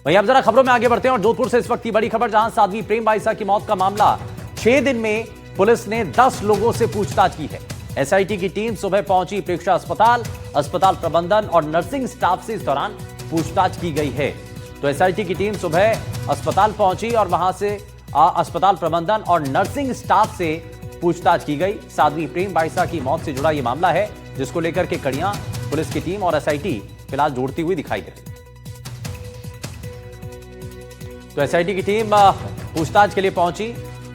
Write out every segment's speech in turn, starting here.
वहीं अब जरा खबरों में आगे बढ़ते हैं और जोधपुर से इस वक्त की बड़ी खबर, जहां साध्वी प्रेम बाईसा की मौत का मामला 6 दिन में पुलिस ने 10 लोगों से पूछताछ की है। एसआईटी की टीम सुबह पहुंची प्रेक्षा अस्पताल प्रबंधन और नर्सिंग स्टाफ से इस दौरान पूछताछ की गई है। तो एसआईटी की टीम सुबह अस्पताल पहुंची और वहां से अस्पताल प्रबंधन और नर्सिंग स्टाफ से पूछताछ की गई। साध्वी प्रेम बाईसा की मौत से जुड़ा यह मामला है, जिसको लेकर के कड़ियां पुलिस की टीम और एसआईटी फिलहाल जोड़ती हुई दिखाई दे रही। तो एसआईटी की टीम पूछताछ के लिए पहुंची।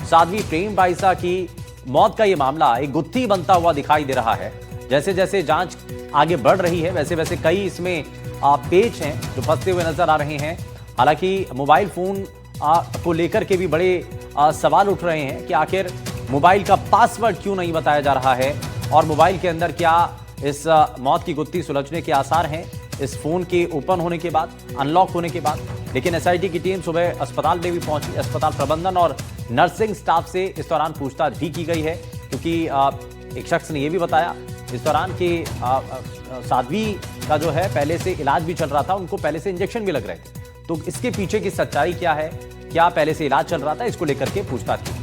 साध्वी प्रेम बाईसा की मौत का यह मामला एक गुत्थी बनता हुआ दिखाई दे रहा है। जैसे जैसे जांच आगे बढ़ रही है, वैसे वैसे कई इसमें पेच हैं जो फंसते हुए नजर आ रहे हैं। हालांकि मोबाइल फोन को लेकर के भी बड़े सवाल उठ रहे हैं कि आखिर मोबाइल का पासवर्ड क्यों नहीं बताया जा रहा है और मोबाइल के अंदर क्या इस मौत की गुत्थी सुलझने के आसार हैं इस फोन के ओपन होने के बाद, अनलॉक होने के बाद। लेकिन एसआईटी की टीम सुबह अस्पताल में भी पहुंची। अस्पताल प्रबंधन और नर्सिंग स्टाफ से इस दौरान पूछताछ भी की गई है, क्योंकि एक शख्स ने यह भी बताया इस दौरान कि साध्वी का जो है पहले से इलाज भी चल रहा था, उनको पहले से इंजेक्शन भी लग रहे थे। तो इसके पीछे की सच्चाई क्या है, क्या पहले से इलाज चल रहा था, इसको लेकर के पूछताछ की।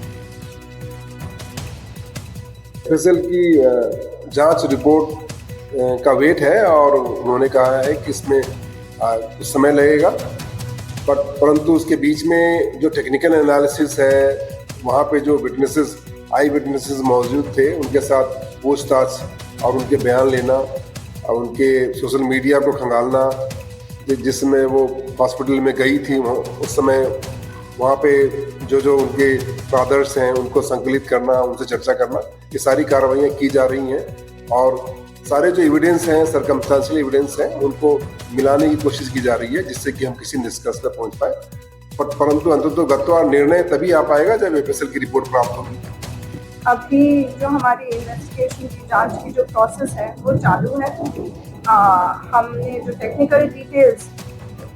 एफएसएल की जांच रिपोर्ट का वेट है और उन्होंने कहा है कि इसमें कुछ समय लगेगा, परंतु उसके बीच में जो टेक्निकल एनालिसिस है, वहाँ पे जो आई विटनेसेस मौजूद थे, उनके साथ पूछताछ और उनके बयान लेना और उनके सोशल मीडिया को खंगालना, जिसमें वो हॉस्पिटल में गई थी उस समय वहाँ पे जो उनके फादर्स हैं उनको संकलित करना, उनसे चर्चा करना, ये सारी कार्रवाइयाँ की जा रही हैं और सारे जो एविडेंस हैं, सर्कमस्टेंशियल एविडेंस हैं, उनको मिलाने की कोशिश की जा रही है, जिससे कि हम किसी निष्कर्ष पर पहुंच पाए। परंतु अंततः निर्णय तभी आ पाएगा जब एफएसएल की रिपोर्ट प्राप्त होगी। अभी जो हमारी इन्वेस्टिगेशन की जांच की जो प्रोसेस है वो चालू है। हमने जो टेक्निकल डिटेल्स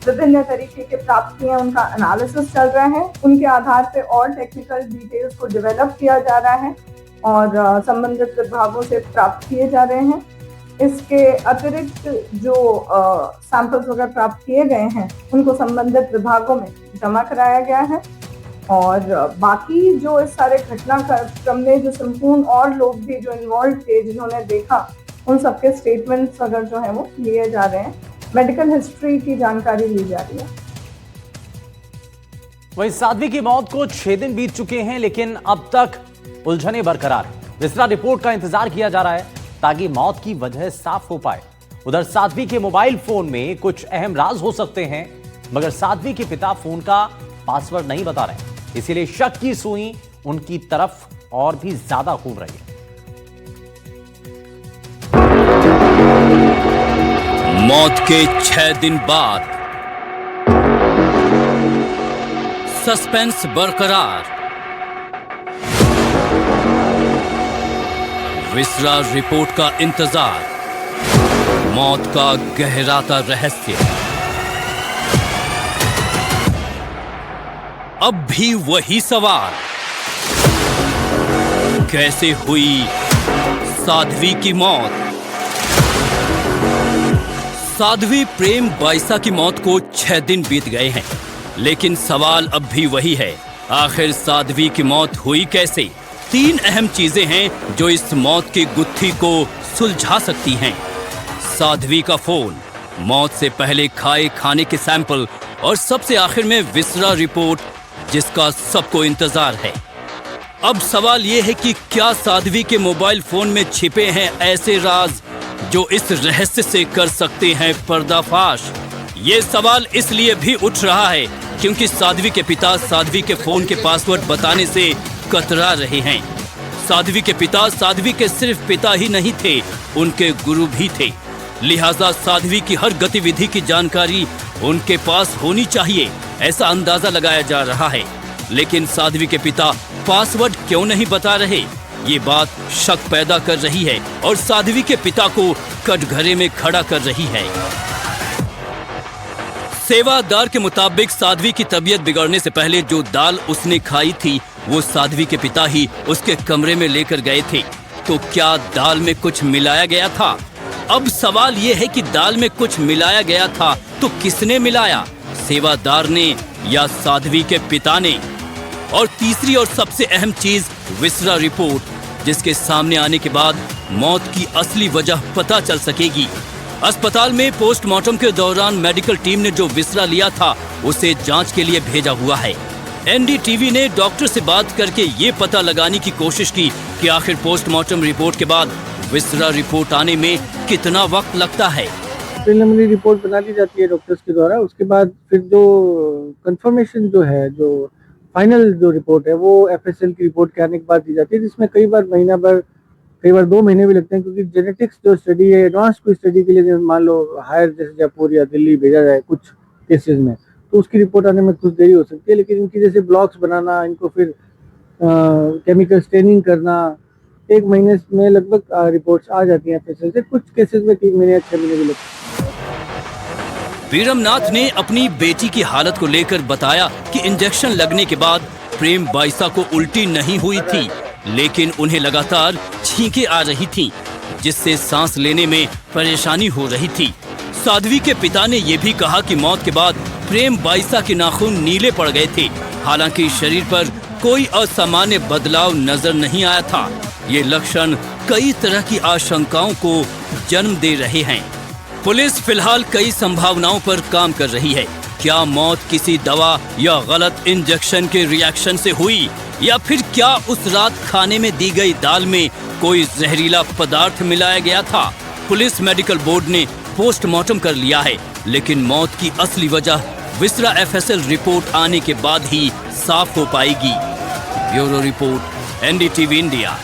विभिन्न तरीके के प्राप्त किए हैं, उनका एनालिसिस चल रहा है। उनके आधार पर और टेक्निकल डिटेल्स को डेवलप किया जा रहा है और संबंधित विभागों से प्राप्त किए जा रहे हैं। इसके अतिरिक्त जो सैंपल्स वगैरह प्राप्त किए गए हैं, उनको संबंधित विभागों में जमा कराया गया है और बाकी जो इस सारे घटनाक्रम में जो संपूर्ण और लोग भी जो इन्वॉल्व थे, जिन्होंने देखा, उन सबके स्टेटमेंट्स अगर जो है वो लिए जा रहे हैं। मेडिकल हिस्ट्री की जानकारी ली जा रही है। वहीं साध्वी की मौत को 6 दिन बीत चुके हैं, लेकिन अब तक उलझने बरकरार है। विस्तृत रिपोर्ट का इंतजार किया जा रहा है ताकि मौत की वजह साफ हो पाए। उधर साध्वी के मोबाइल फोन में कुछ अहम राज हो सकते हैं, मगर साध्वी के पिता फोन का पासवर्ड नहीं बता रहे, इसीलिए शक की सुई उनकी तरफ और भी ज्यादा घूम रही है। मौत के 6 दिन बाद सस्पेंस बरकरार। विसरा रिपोर्ट का इंतजार, मौत का गहराता रहस्य। अब भी वही सवाल, कैसे हुई साध्वी की मौत? साध्वी प्रेम बाईसा की मौत को 6 दिन बीत गए हैं, लेकिन सवाल अब भी वही है, आखिर साध्वी की मौत हुई कैसे? 3 अहम चीजें हैं जो इस मौत की गुत्थी को सुलझा सकती हैं। साध्वी का फोन, मौत से पहले खाए खाने के सैंपल और सबसे आखिर में विसरा रिपोर्ट, जिसका सबको इंतजार है। अब सवाल यह है कि क्या साध्वी के मोबाइल फोन में छिपे हैं ऐसे राज जो इस रहस्य से कर सकते हैं पर्दाफाश? ये सवाल इसलिए भी उठ रहा है क्योंकि साध्वी के पिता साध्वी के फोन के पासवर्ड बताने से कतरा रहे हैं। साध्वी के पिता साध्वी के सिर्फ पिता ही नहीं थे, उनके गुरु भी थे। लिहाजा साध्वी की हर गतिविधि की जानकारी उनके पास होनी चाहिए, ऐसा अंदाजा लगाया जा रहा है। लेकिन साध्वी के पिता पासवर्ड क्यों नहीं बता रहे? ये बात शक पैदा कर रही है और साध्वी के पिता को कटघरे में खड़ा कर रही है। सेवादार के मुताबिक साध्वी की तबीयत बिगड़ने से पहले जो दाल उसने खाई थी, वो साध्वी के पिता ही उसके कमरे में लेकर गए थे। तो क्या दाल में कुछ मिलाया गया था? अब सवाल ये है कि दाल में कुछ मिलाया गया था तो किसने मिलाया? सेवादार ने या साध्वी के पिता ने? और तीसरी और सबसे अहम चीज विसरा रिपोर्ट, जिसके सामने आने के बाद मौत की असली वजह पता चल सकेगी। अस्पताल में पोस्टमार्टम के दौरान मेडिकल टीम ने जो विसरा लिया था उसे जांच के लिए भेजा हुआ है। एनडीटीवी ने डॉक्टर से बात करके ये पता लगाने की कोशिश की कि आखिर पोस्टमार्टम रिपोर्ट के बाद विसरा रिपोर्ट आने में कितना वक्त लगता है। प्रिलिमिनरी रिपोर्ट बना ली जाती है डॉक्टर्स के द्वारा, उसके बाद फिर जो कंफर्मेशन जो है, जो फाइनल जो रिपोर्ट है वो एफएसएल की रिपोर्ट के आने के बाद दी जाती है, जिसमें कई बार महीना भर, कई बार 2 महीने भी लगते हैं, क्योंकि जेनेटिक्स जो स्टडी है, एडवांस कोई स्टडी के लिए मान लो हायर जैसे जयपुर या दिल्ली भेजा जाए कुछ केसेस में, तो उसकी रिपोर्ट आने में कुछ देरी हो सकती है। लेकिन इनकी जैसे ब्लॉक्स बनाना, इनको फिर केमिकल स्टेनिंग करना, 1 महीने में लगभग रिपोर्ट्स आ जाती हैं एफएसएल से। कुछ केसेस में 3 महीने या 6 महीने भी लगते हैं। वीरमनाथ ने अपनी बेटी की हालत को लेकर बताया कि इंजेक्शन लगने के बाद प्रेम बाइसा को उल्टी नहीं हुई थी, लेकिन उन्हें लगातार छींकें आ रही थीं, जिससे सांस लेने में परेशानी हो रही थी। साध्वी के पिता ने यह भी कहा कि मौत के बाद प्रेम बाइसा के नाखून नीले पड़ गए थे, हालांकि शरीर पर कोई असामान्य बदलाव नजर नहीं आया था। ये लक्षण कई तरह की आशंकाओं को जन्म दे रहे हैं। पुलिस फिलहाल कई संभावनाओं पर काम कर रही है। क्या मौत किसी दवा या गलत इंजेक्शन के रिएक्शन से हुई, या फिर क्या उस रात खाने में दी गई दाल में कोई जहरीला पदार्थ मिलाया गया था? पुलिस मेडिकल बोर्ड ने पोस्टमार्टम कर लिया है, लेकिन मौत की असली वजह विसरा एफएसएल रिपोर्ट आने के बाद ही साफ हो पाएगी। Bureau report, NDTV India.